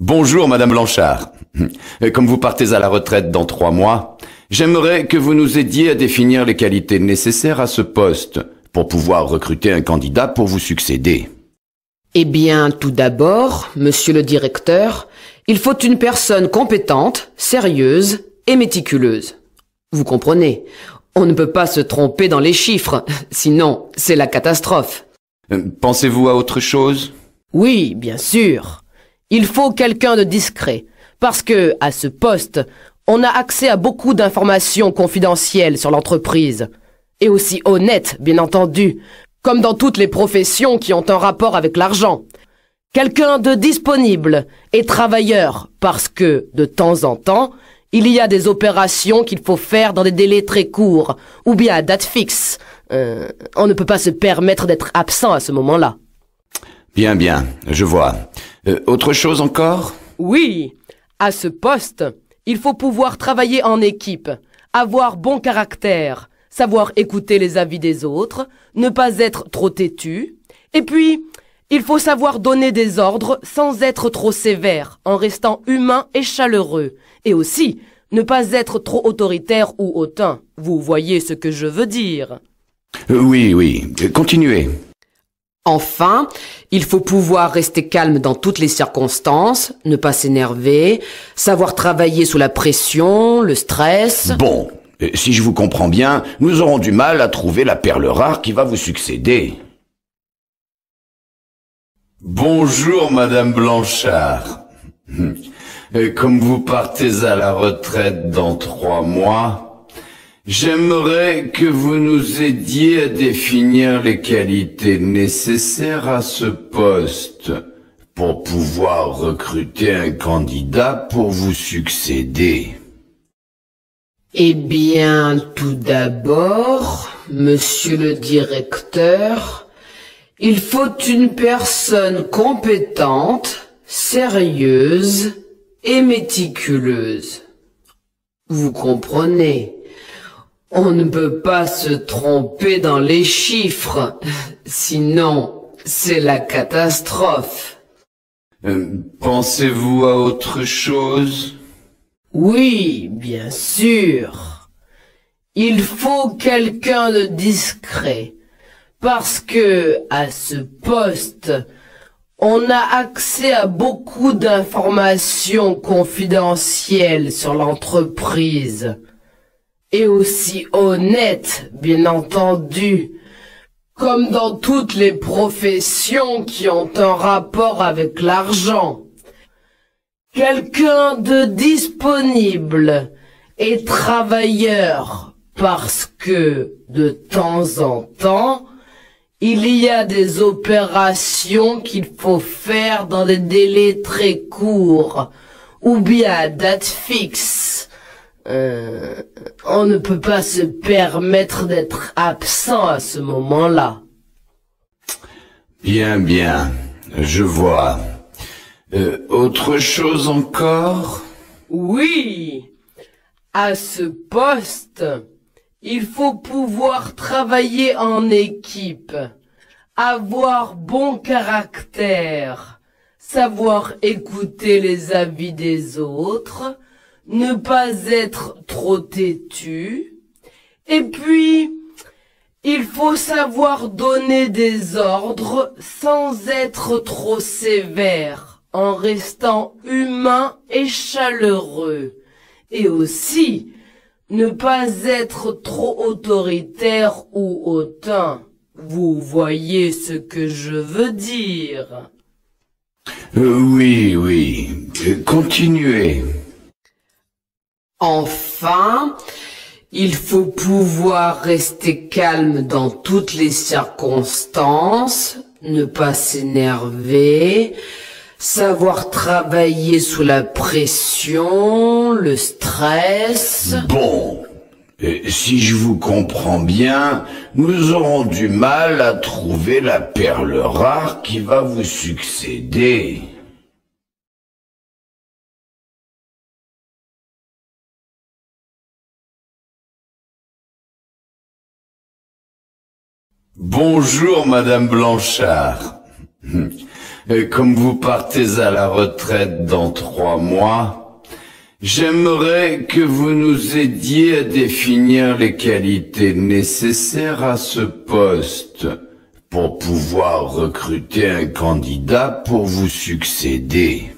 Bonjour, Madame Blanchard. Comme vous partez à la retraite dans 3 mois, j'aimerais que vous nous aidiez à définir les qualités nécessaires à ce poste pour pouvoir recruter un candidat pour vous succéder. Eh bien, tout d'abord, monsieur le directeur, il faut une personne compétente, sérieuse et méticuleuse. Vous comprenez, on ne peut pas se tromper dans les chiffres, sinon c'est la catastrophe. Pensez-vous à autre chose? Oui, bien sûr. Il faut quelqu'un de discret, parce que, à ce poste, on a accès à beaucoup d'informations confidentielles sur l'entreprise. Et aussi honnête, bien entendu, comme dans toutes les professions qui ont un rapport avec l'argent. Quelqu'un de disponible et travailleur, parce que, de temps en temps, il y a des opérations qu'il faut faire dans des délais très courts, ou bien à date fixe. On ne peut pas se permettre d'être absent à ce moment-là. Bien, je vois. Autre chose encore? Oui, à ce poste, il faut pouvoir travailler en équipe, avoir bon caractère, savoir écouter les avis des autres, ne pas être trop têtu, et puis, il faut savoir donner des ordres sans être trop sévère, en restant humain et chaleureux, et aussi, ne pas être trop autoritaire ou hautain. Vous voyez ce que je veux dire? Oui, continuez. Enfin, il faut pouvoir rester calme dans toutes les circonstances, ne pas s'énerver, savoir travailler sous la pression, le stress... Bon, si je vous comprends bien, nous aurons du mal à trouver la perle rare qui va vous succéder. Bonjour, Madame Blanchard. Comme vous partez à la retraite dans 3 mois... J'aimerais que vous nous aidiez à définir les qualités nécessaires à ce poste pour pouvoir recruter un candidat pour vous succéder. Eh bien, tout d'abord, monsieur le directeur, il faut une personne compétente, sérieuse et méticuleuse. Vous comprenez? On ne peut pas se tromper dans les chiffres, sinon c'est la catastrophe. Pensez-vous à autre chose? Oui, bien sûr. Il faut quelqu'un de discret, parce que, à ce poste, on a accès à beaucoup d'informations confidentielles sur l'entreprise. Et aussi honnête, bien entendu, comme dans toutes les professions qui ont un rapport avec l'argent. Quelqu'un de disponible et travailleur, parce que, de temps en temps, il y a des opérations qu'il faut faire dans des délais très courts, ou bien à date fixe. On ne peut pas se permettre d'être absent à ce moment-là. Bien, je vois. Autre chose encore? Oui, à ce poste, il faut pouvoir travailler en équipe, avoir bon caractère, savoir écouter les avis des autres, ne pas être trop têtu, et puis, il faut savoir donner des ordres sans être trop sévère, en restant humain et chaleureux, et aussi, ne pas être trop autoritaire ou hautain. Vous voyez ce que je veux dire? Oui. Continuez. Enfin, il faut pouvoir rester calme dans toutes les circonstances, ne pas s'énerver, savoir travailler sous la pression, le stress... Bon, si je vous comprends bien, nous aurons du mal à trouver la perle rare qui va vous succéder. Bonjour, Madame Blanchard. Comme vous partez à la retraite dans 3 mois, j'aimerais que vous nous aidiez à définir les qualités nécessaires à ce poste pour pouvoir recruter un candidat pour vous succéder.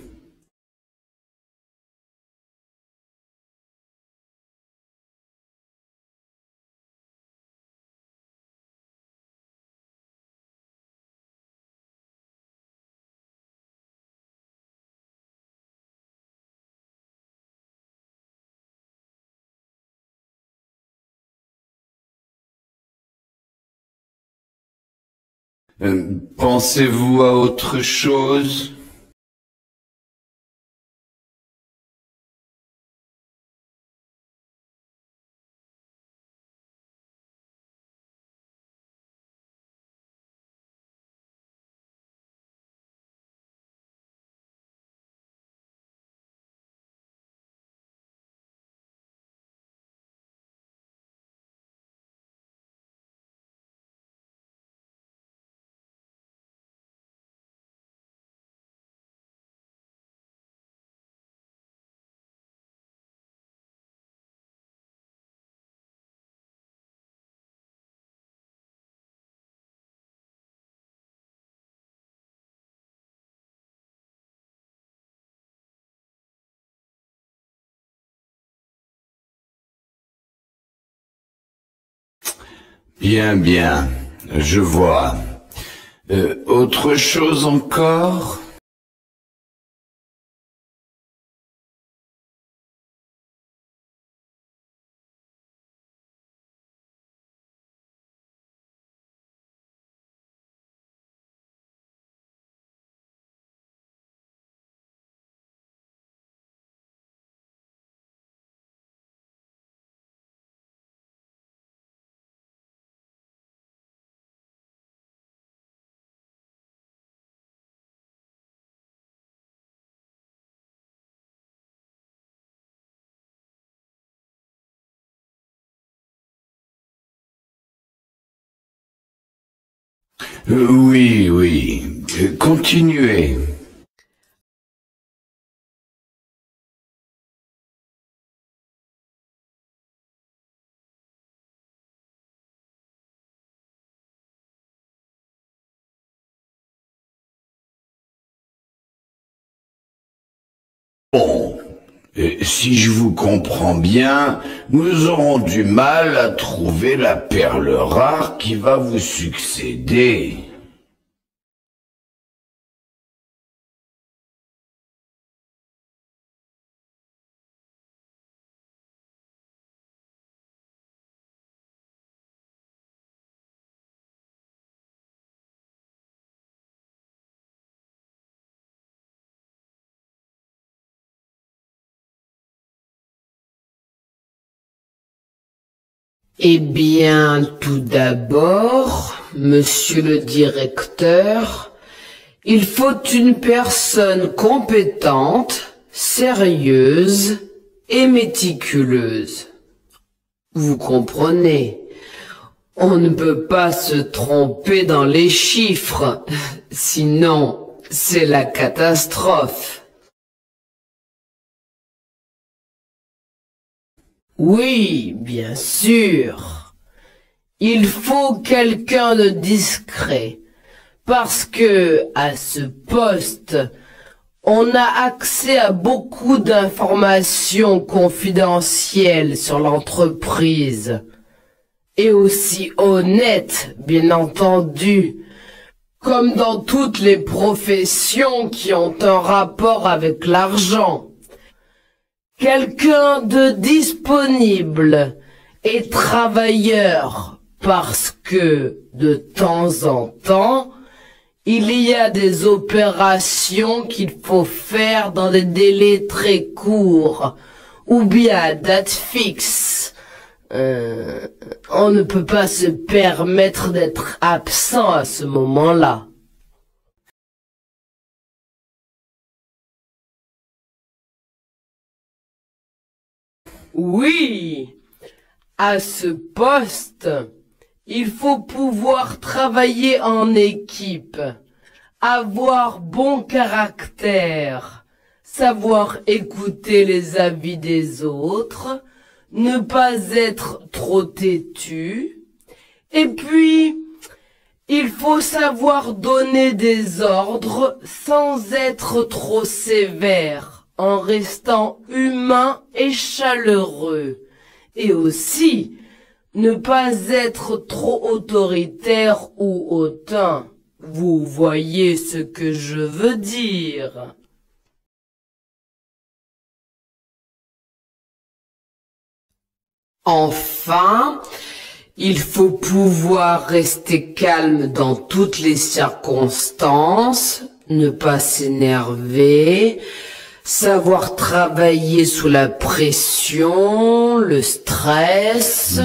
Pensez-vous à autre chose? Bien, bien, je vois. Autre chose encore? Oui, oui. Continuez. Bon, si je vous comprends bien, nous aurons du mal à trouver la perle rare qui va vous succéder. Eh bien, tout d'abord, monsieur le directeur, il faut une personne compétente, sérieuse et méticuleuse. Vous comprenez, on ne peut pas se tromper dans les chiffres, sinon c'est la catastrophe. Oui, bien sûr. Il faut quelqu'un de discret, parce que, à ce poste, on a accès à beaucoup d'informations confidentielles sur l'entreprise, et aussi honnêtes, bien entendu, comme dans toutes les professions qui ont un rapport avec l'argent. Quelqu'un de disponible et travailleur parce que, de temps en temps, il y a des opérations qu'il faut faire dans des délais très courts ou bien à date fixe. On ne peut pas se permettre d'être absent à ce moment-là. Oui, à ce poste, il faut pouvoir travailler en équipe, avoir bon caractère, savoir écouter les avis des autres, ne pas être trop têtu, et puis il faut savoir donner des ordres sans être trop sévère, en restant humain et chaleureux, et aussi ne pas être trop autoritaire ou hautain. Vous voyez ce que je veux dire. Enfin, il faut pouvoir rester calme dans toutes les circonstances, ne pas s'énerver, savoir travailler sous la pression, le stress.